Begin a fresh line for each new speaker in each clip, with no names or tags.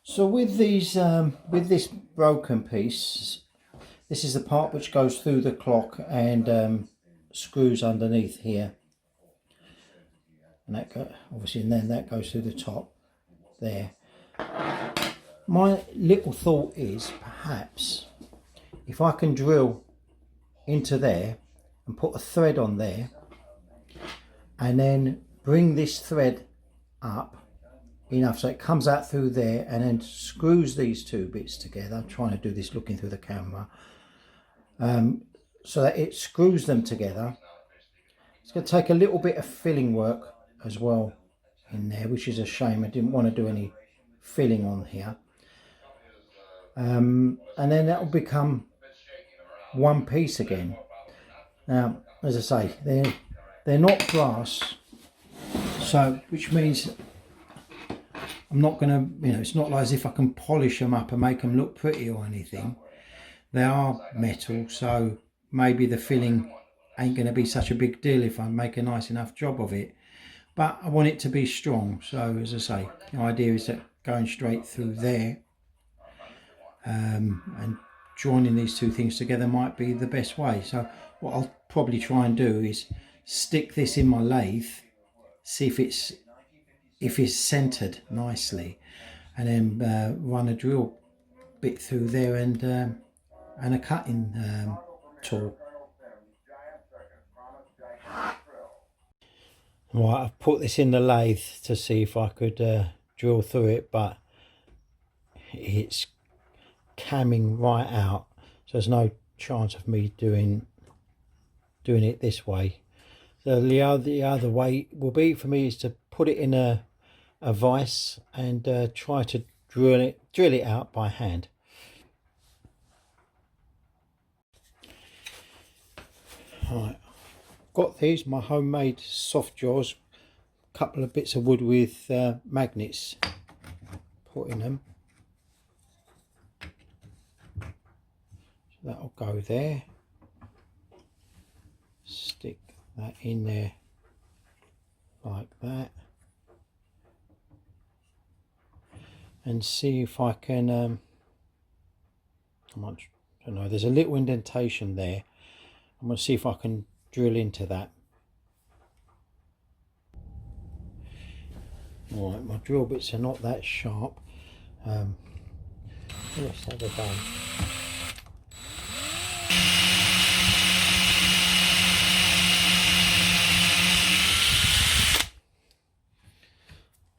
So with these, with this broken piece, this is the part which goes through the clock and screws underneath here, and that obviously, and then that goes through the top there. My little thought is perhaps if I can drill into there and put a thread on there, and then bring this thread up enough so it comes out through there and then screws these two bits together. I'm trying to do this looking through the camera, so that it screws them together. It's going to take a little bit of filling work as well in there, which is a shame. I didn't want to do any filling on here, and then that will become one piece again. Now, as I say, they're not brass, so which means I'm not going to, it's not like as if I can polish them up and make them look pretty or anything. They are metal, so maybe the filling ain't going to be such a big deal if I make a nice enough job of it. But I want it to be strong, so as I say, the idea is that going straight through there and joining these two things together might be the best way. So what I'll probably try and do is stick this in my lathe, see if it's centered nicely, and then run a drill bit through there and a cutting tool. Right, I've put this in the lathe to see if I could drill through it, but it's camming right out, so there's no chance of me doing it this way. So the other way will be for me is to put it in a vise and try to drill it out by hand. Right, got these, my homemade soft jaws, a couple of bits of wood with magnets put in them. So that'll go there. Stick that in there like that, and see if I can I don't know, there's a little indentation there. I'm going to see if I can drill into that. Alright, my drill bits are not that sharp. Let's have a go.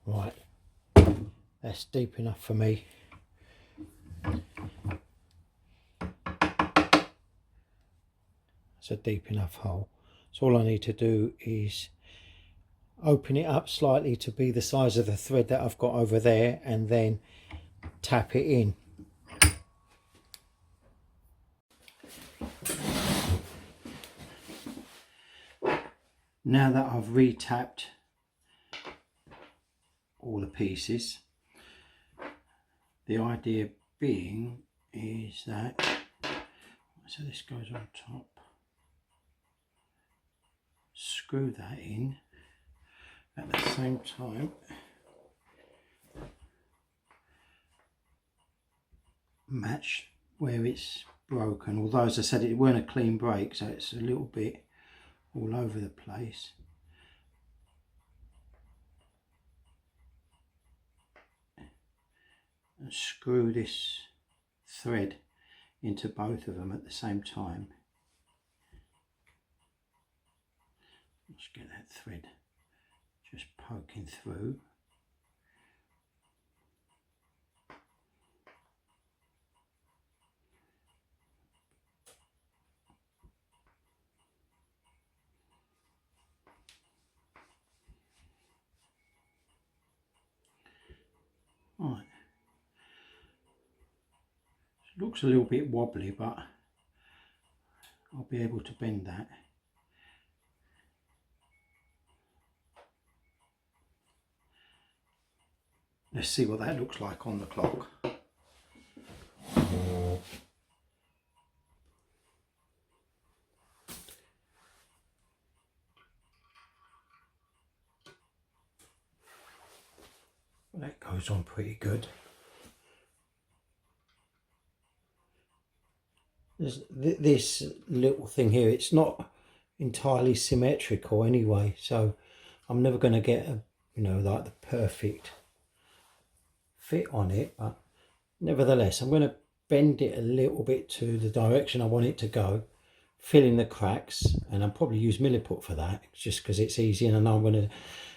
Right, that's deep enough for me. It's a deep enough hole. So all I need to do is open it up slightly to be the size of the thread that I've got over there, and then tap it in. Now that I've re-tapped all the pieces, the idea being is that, so this goes on top, screw that in at the same time, match where it's broken, although as I said it weren't a clean break, so it's a little bit all over the place. And screw this thread into both of them at the same time. Let's get that thread just poking through. Right. It looks a little bit wobbly, but I'll be able to bend that. Let's see what that looks like on the clock. That goes on pretty good. this little thing here, it's not entirely symmetrical anyway, so I'm never going to get a, you know, like the perfect fit on it, but nevertheless I'm going to bend it a little bit to the direction I want it to go, fill in the cracks, and I'll probably use milliput for that just because it's easy, and I know I'm going to,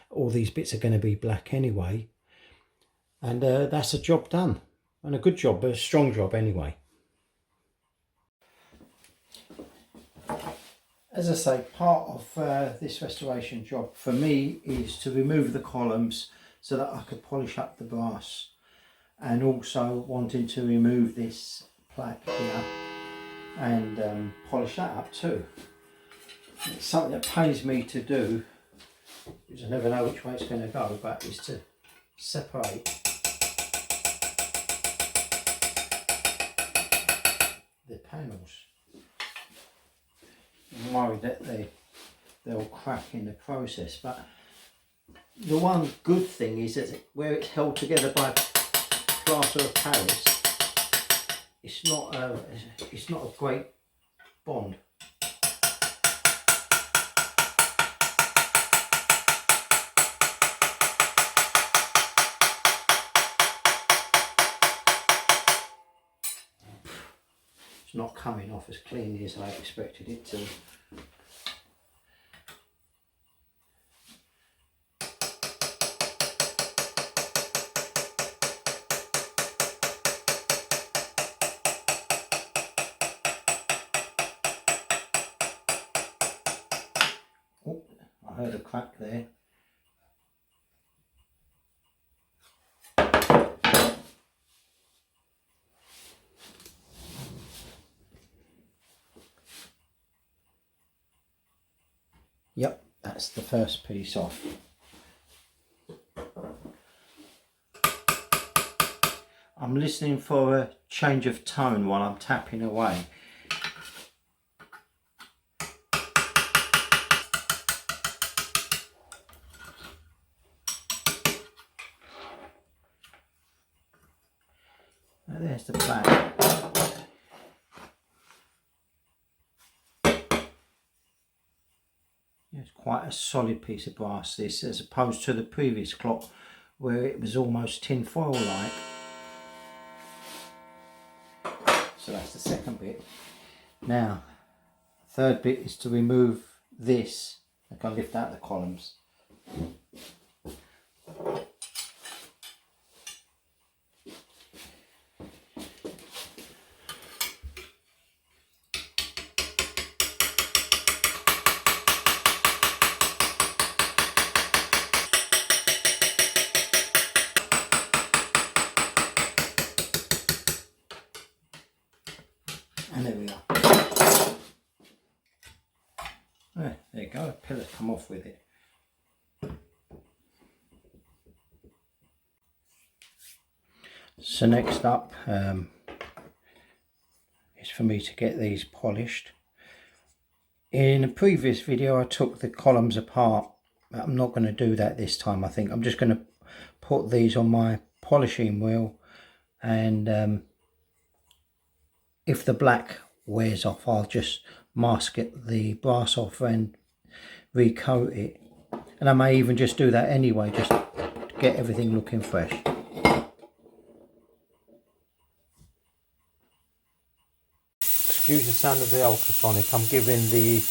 all these bits are going to be black anyway, and that's a job done, and a good job, but a strong job anyway. As I say, part of this restoration job for me is to remove the columns so that I could polish up the brass, and also wanting to remove this plaque here and polish that up too. It's something that pays me to do, because I never know which way it's going to go, but is to separate the panels. I'm worried that they'll crack in the process, but the one good thing is that where it's held together by plaster of Paris, it's not a great bond. It's not coming off as cleanly as I expected it to. Oh, I heard a crack there. Yep, that's the first piece off. I'm listening for a change of tone while I'm tapping away. Now there's the plaque. It's quite a solid piece of brass, this, as opposed to the previous clock where it was almost tin foil like. So that's the second bit. Now, third bit is to remove this. I can lift out the columns. And there we are. There you go, a pillar's come off with it. So next up is for me to get these polished. In a previous video I took the columns apart, but I'm not going to do that this time. I think I'm just going to put these on my polishing wheel, and if the black wears off, I'll just mask the brass off and recoat it. And I may even just do that anyway, just to get everything looking fresh. Excuse the sound of the ultrasonic. I'm giving the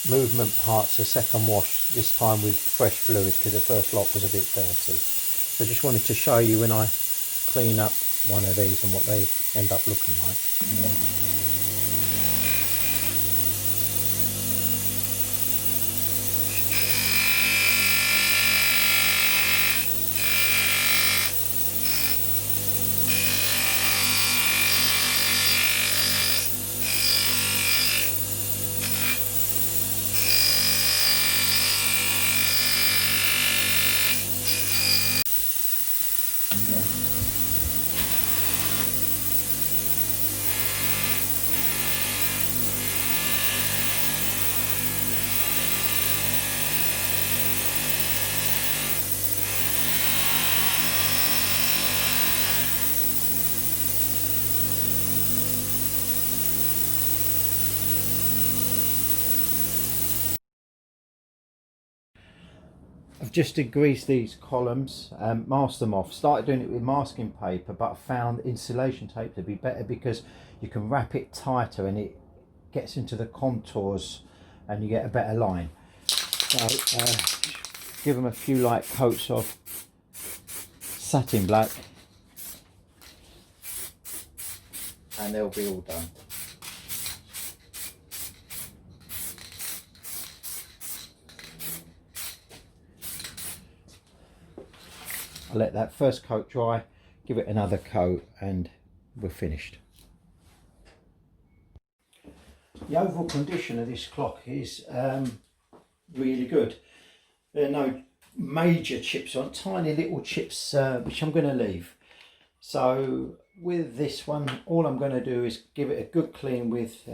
movement parts a second wash, this time with fresh fluid because the first lot was a bit dirty. So I just wanted to show you when I clean up one of these and what they end up looking like. I've just degreased these columns and masked them off. Started doing it with masking paper, but I found insulation tape to be better because you can wrap it tighter and it gets into the contours and you get a better line. So give them a few light coats of satin black and they'll be all done. I'll let that first coat dry, give it another coat and we're finished. The overall condition of this clock is really good. There are no major chips on, tiny little chips which I'm going to leave. So with this one, all I'm going to do is give it a good clean with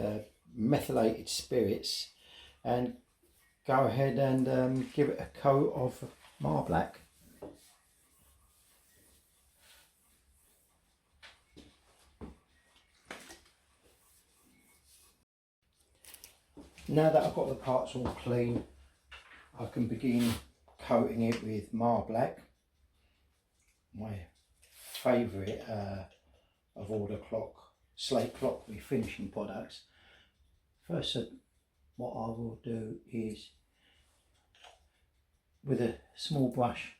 methylated spirits and go ahead and give it a coat of Marblack. Now that I've got the parts all clean, I can begin coating it with Marblack, my favourite of all the slate clock refinishing products. First, what I will do is with a small brush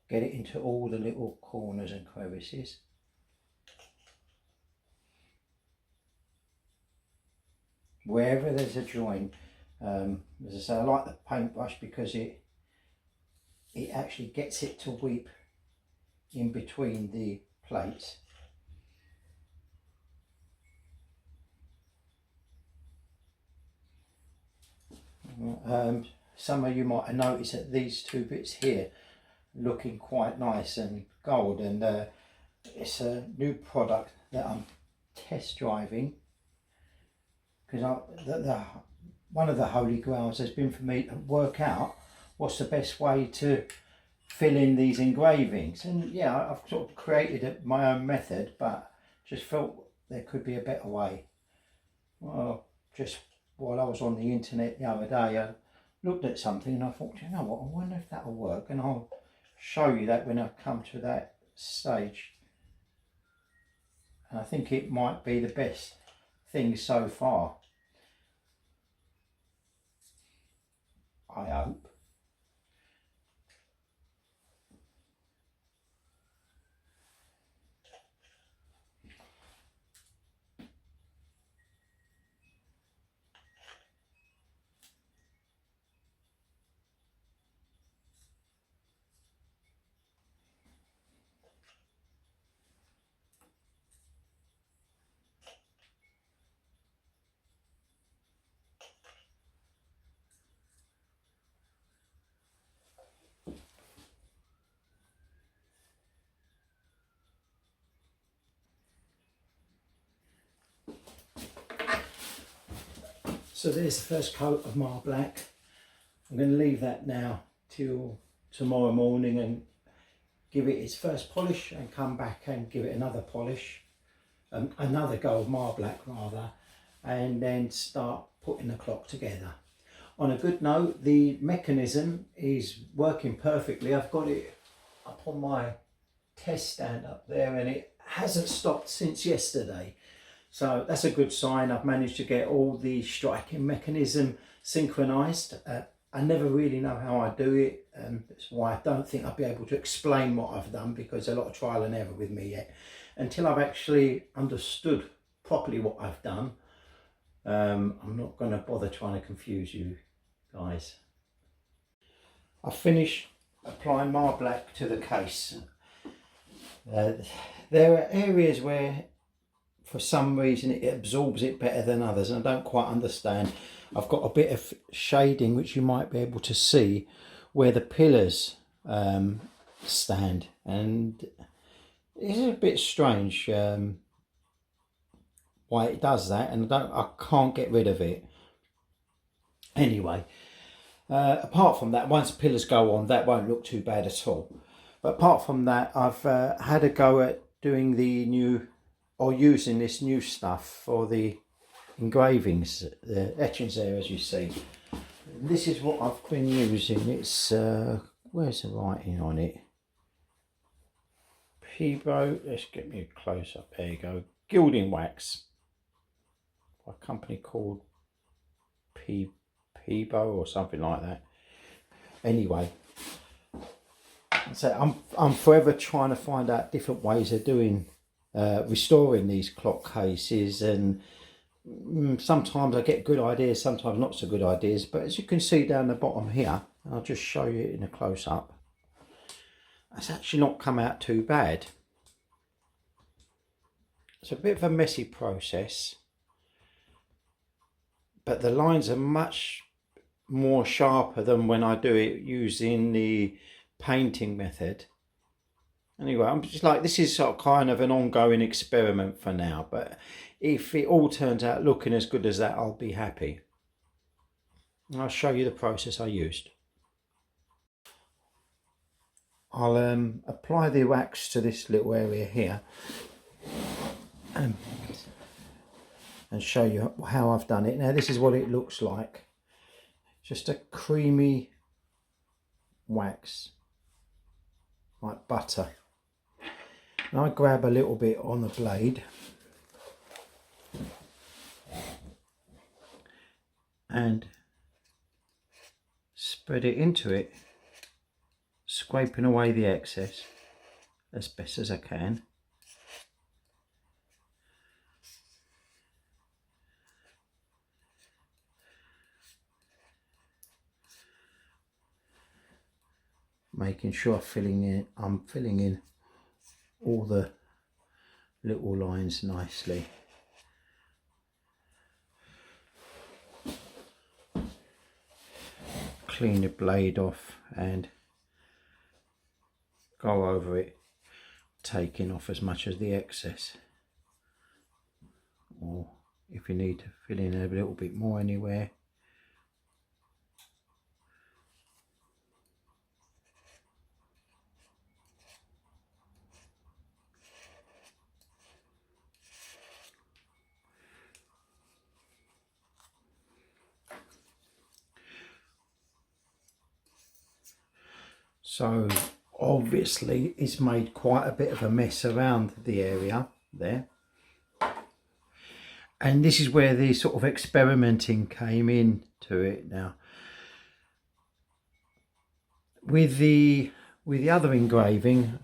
get it into all the little corners and crevices. Wherever there's a joint, as I say, I like the paintbrush because it actually gets it to weep in between the plates. Some of you might have noticed that these two bits here looking quite nice and gold, and it's a new product that I'm test driving. Because one of the holy grails has been for me to work out what's the best way to fill in these engravings. And yeah, I've sort of created my own method, but just felt there could be a better way. Well, just while I was on the internet the other day, I looked at something and I thought, you know what, I wonder if that'll work. And I'll show you that when I come to that stage. And I think it might be the best thing so far. I hope. So there's the first coat of Marblack. I'm going to leave that now till tomorrow morning and give it its first polish and come back and give it another polish, another go of Marblack rather, and then start putting the clock together. On a good note, the mechanism is working perfectly. I've got it up on my test stand up there and it hasn't stopped since yesterday. So that's a good sign. I've managed to get all the striking mechanism synchronized. I never really know how I do it. That's why I don't think I'll be able to explain what I've done, because there's a lot of trial and error with me yet. Until I've actually understood properly what I've done, I'm not going to bother trying to confuse you guys. I've finished applying Marblack to the case. There are areas where for some reason it absorbs it better than others, and I don't quite understand. I've got a bit of shading which you might be able to see where the pillars stand, and it's a bit strange why it does that, and I can't get rid of it. Anyway, apart from that, once the pillars go on, that won't look too bad at all. But apart from that, I've had a go at doing the new, or using this new stuff for the engravings, the etchings there as you see. This is what I've been using. It's where's the writing on it? Peebo, let's get me a close up. There you go. Gilding wax by a company called Peebo or something like that. Anyway, so I'm forever trying to find out different ways of doing restoring these clock cases, and sometimes I get good ideas, sometimes not so good ideas. But as you can see down the bottom here, I'll just show you it in a close up. It's actually not come out too bad. It's a bit of a messy process, but the lines are much more sharper than when I do it using the painting method. Anyway, I'm just like, this is sort of kind of an ongoing experiment for now, but if it all turns out looking as good as that, I'll be happy. And I'll show you the process I used. I'll apply the wax to this little area here and show you how I've done it. Now this is what it looks like. Just a creamy wax, like butter. And I grab a little bit on the blade and spread it into it, scraping away the excess as best as I can. Making sure I'm filling in all the little lines nicely. Clean the blade off and go over it, taking off as much as the excess, or if you need to fill in a little bit more anywhere. So obviously it's made quite a bit of a mess around the area there, and this is where the sort of experimenting came into it. Now with the other engraving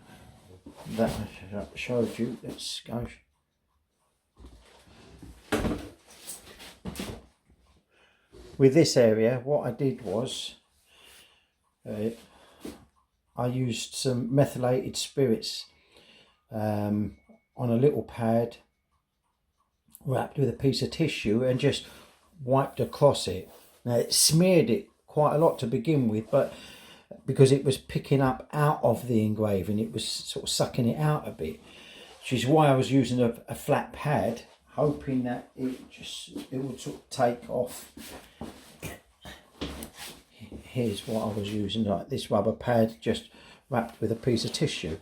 that I showed you, let's go. With this area, what I did was I used some methylated spirits on a little pad wrapped with a piece of tissue and just wiped across it. Now it smeared it quite a lot to begin with, but because it was picking up out of the engraving, it was sort of sucking it out a bit, which is why I was using a flat pad, hoping that it would sort of take off. Here's what I was using, like this rubber pad just wrapped with a piece of tissue,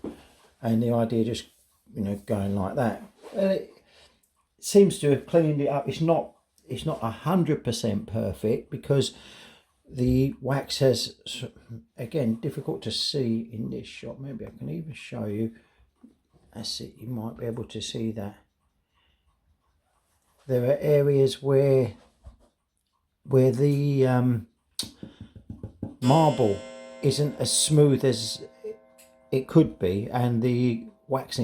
and the idea just, you know, going like that. And it seems to have cleaned it up. It's not 100% perfect because the wax has, again, difficult to see in this shot. Maybe I can even show you. That's it, you might be able to see that. There are areas where the marble isn't as smooth as it could be, and the wax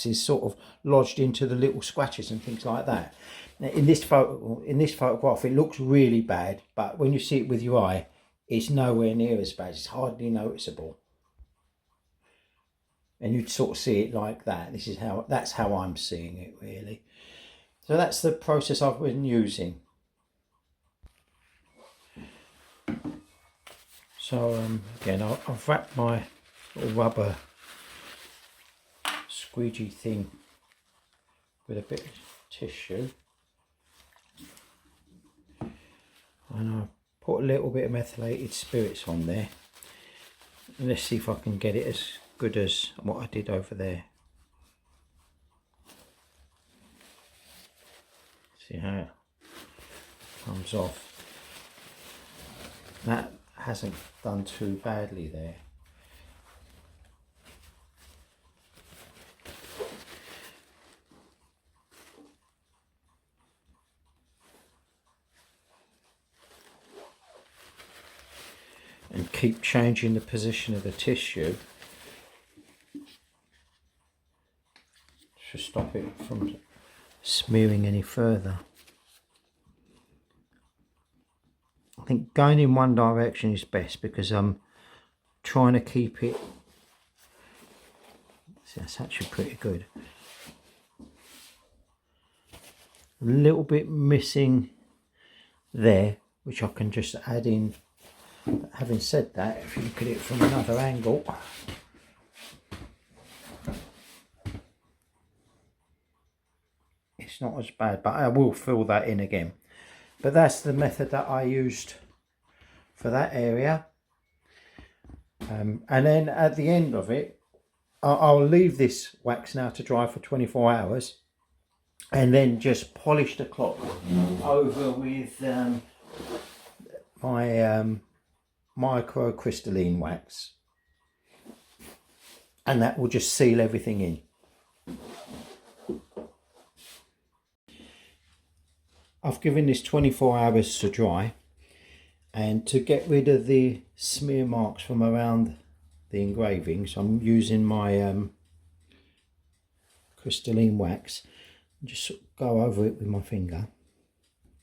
is sort of lodged into the little scratches and things like that. Now, in this photograph, it looks really bad, but when you see it with your eye, it's nowhere near as bad. It's hardly noticeable, and you'd sort of see it like that. That's how I'm seeing it, really. So that's the process I've been using. So again, I've wrapped my little rubber squeegee thing with a bit of tissue, and I put a little bit of methylated spirits on there, and let's see if I can get it as good as what I did over there. See how it comes off. That hasn't done too badly there. And keep changing the position of the tissue to stop it from smearing any further. I think going in one direction is best because I'm trying to keep it. See, that's actually pretty good. A little bit missing there, which I can just add in. But having said that, if you look at it from another angle, it's not as bad, but I will fill that in again. But that's the method that I used for that area. And then at the end of it, I'll leave this wax now to dry for 24 hours and then just polish the clock over with my microcrystalline wax, and that will just seal everything in. I've given this 24 hours to dry, and to get rid of the smear marks from around the engravings, I'm using my crystalline wax. Just go over it with my finger.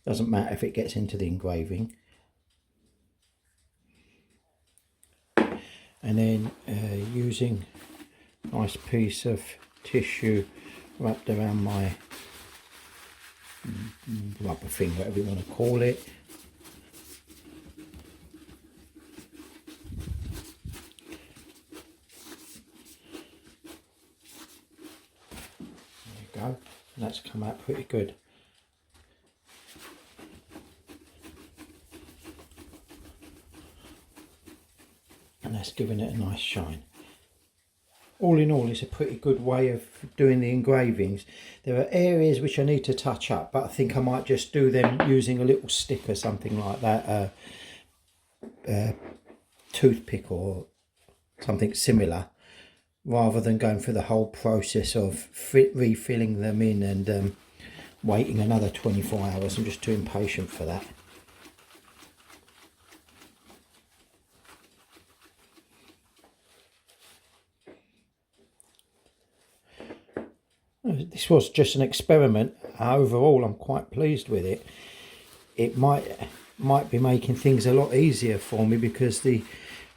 Doesn't matter if it gets into the engraving. And then using a nice piece of tissue wrapped around my rubber thing, whatever you want to call it. There you go. And that's come out pretty good. And that's giving it a nice shine. All in all, it's a pretty good way of doing the engravings. There are areas which I need to touch up, but I think I might just do them using a little stick or something like that, toothpick or something similar, rather than going through the whole process of refilling them in and waiting another 24 hours. I'm just too impatient for that. This was just an experiment. Overall, I'm quite pleased with it. It might be making things a lot easier for me, because the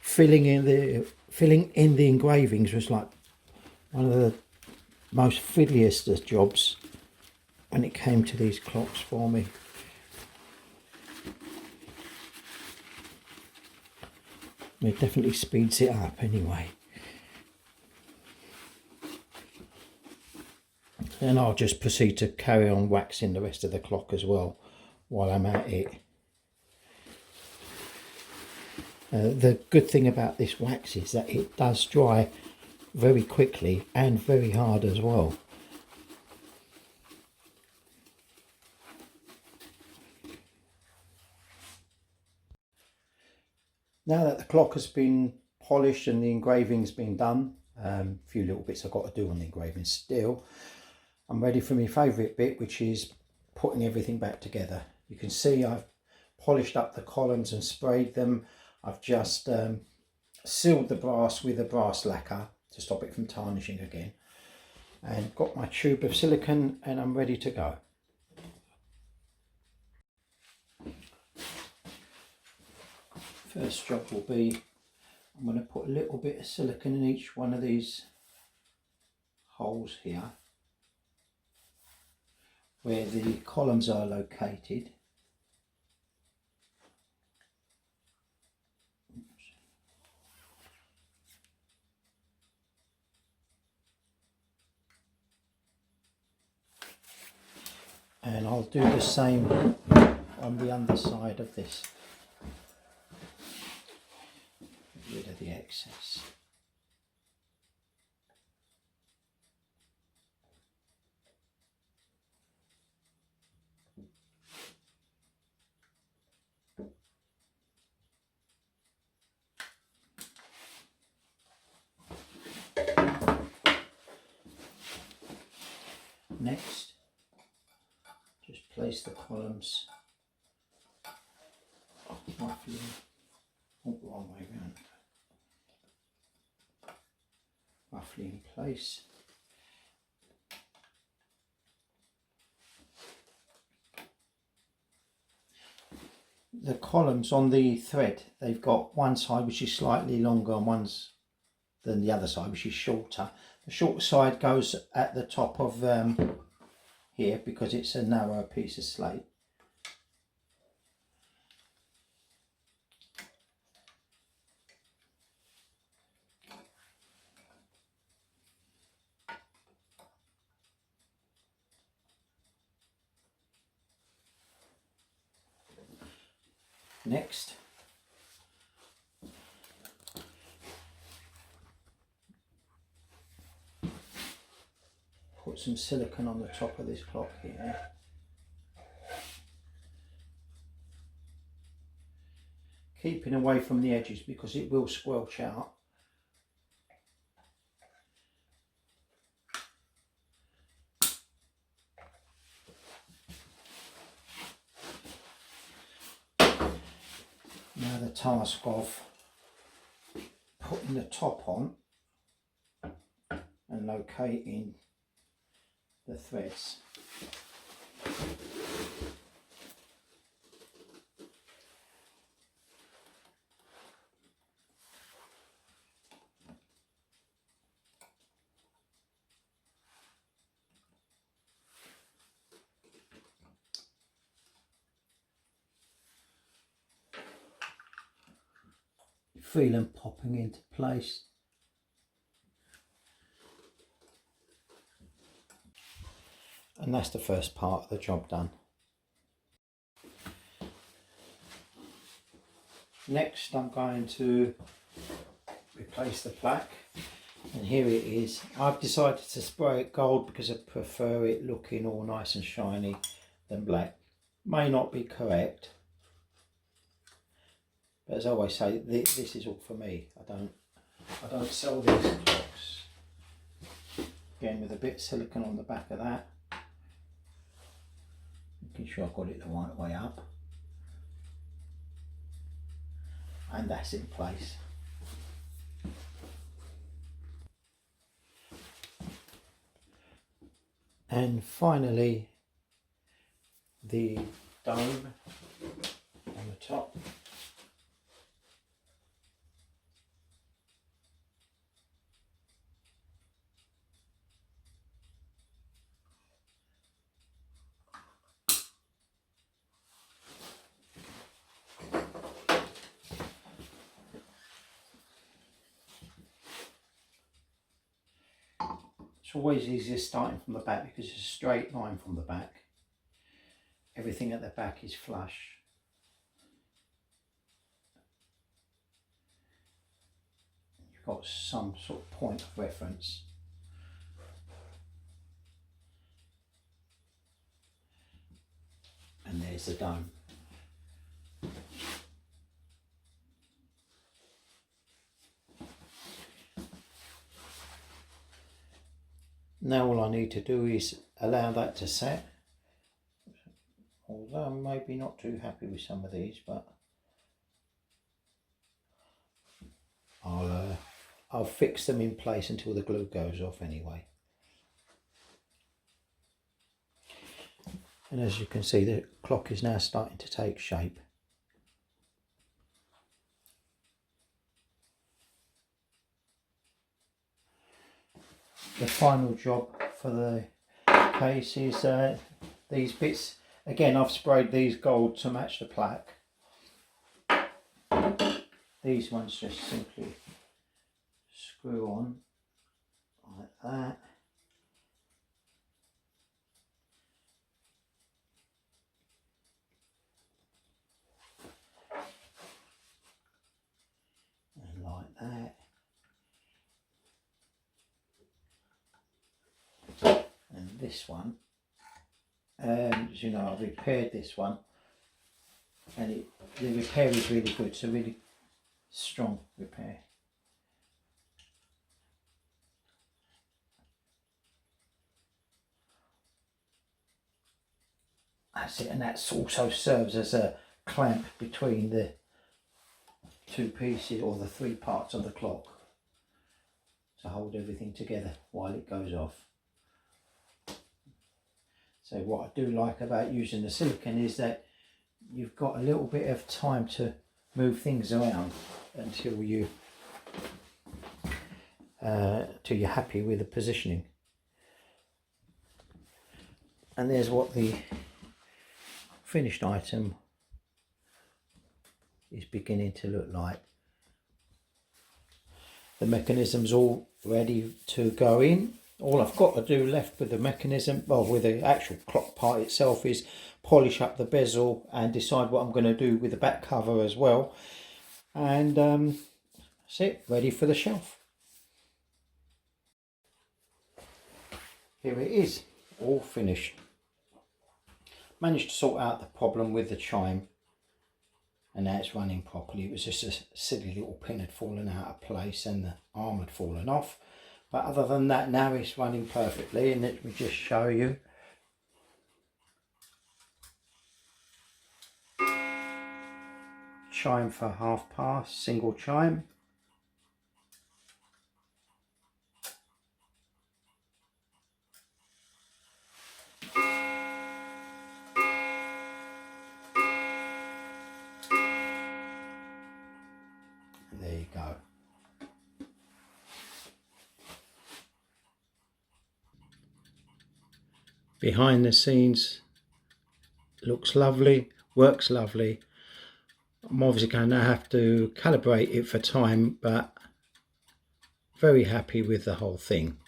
filling in the engravings was like one of the most fiddliest of jobs when it came to these clocks for me. It definitely speeds it up anyway. And I'll just proceed to carry on waxing the rest of the clock as well while I'm at it. The good thing about this wax is that it does dry very quickly and very hard as well. Now that the clock has been polished and the engraving's been done, a few little bits I've got to do on the engraving still, I'm ready for my favourite bit, which is putting everything back together. You can see I've polished up the columns and sprayed them. I've just sealed the brass with a brass lacquer to stop it from tarnishing again, and got my tube of silicone, and I'm ready to go. First job will be, I'm going to put a little bit of silicone in each one of these holes here where the columns are located. And I'll do the same on the underside of this. Get rid of the excess. Next, just place the columns roughly, wrong way around, roughly in place. The columns on the thread, they've got one side which is slightly longer and one's than the other side which is shorter. The short side goes at the top of here because it's a narrow piece of slate. Next, put some silicone on the top of this clock here. Keeping away from the edges because it will squelch out. Now the task of putting the top on and locating the threads. Feel them popping into place. And that's the first part of the job done. Next I'm going to replace the plaque, and here it is. I've decided to spray it gold because I prefer it looking all nice and shiny than black. May not be correct, but as I always say, this is all for me. I don't sell these clocks. Again, with a bit of silicone on the back of that, making sure I've got it the right way up, and that's in place. And finally, the dome on the top. It's always easier starting from the back because it's a straight line from the back. Everything at the back is flush. You've got some sort of point of reference. And there's the dome. Now all I need to do is allow that to set. Although I'm maybe not too happy with some of these, but I'll fix them in place until the glue goes off anyway. And as you can see, the clock is now starting to take shape. The final job for the case is these bits. Again, I've sprayed these gold to match the plaque. These ones just simply screw on like that. And like that. And this one, as you know, I've repaired this one, and the repair is really good. It's a really strong repair. That's it, and that also serves as a clamp between the two pieces or the three parts of the clock to hold everything together while it goes off. So what I do like about using the silicone is that you've got a little bit of time to move things around until you're happy with the positioning. And there's what the finished item is beginning to look like. The mechanism's all ready to go in. All I've got to do left with the mechanism, well, with the actual clock part itself, is polish up the bezel and decide what I'm going to do with the back cover as well. And that's it, ready for the shelf. Here it is, all finished. Managed to sort out the problem with the chime, and now it's running properly. It was just a silly little pin had fallen out of place and the arm had fallen off. But other than that, now it's running perfectly. And let me just show you. Chime for 1/2 single chime. And there you go. Behind the scenes, looks lovely, works lovely. I'm obviously going to have to calibrate it for time, but very happy with the whole thing.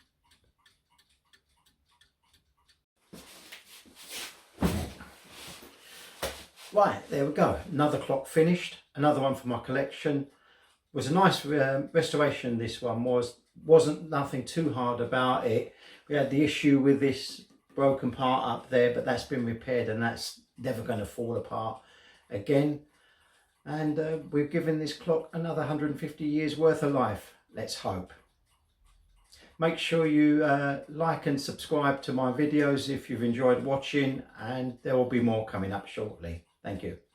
Right, there we go. Another clock finished. Another one for my collection. It was a nice restoration. This one wasn't nothing too hard about it. We had the issue with this broken part up there, but that's been repaired and that's never going to fall apart again. And we've given this clock another 150 years worth of life, let's hope. Make sure you like and subscribe to my videos if you've enjoyed watching, and there will be more coming up shortly. Thank you.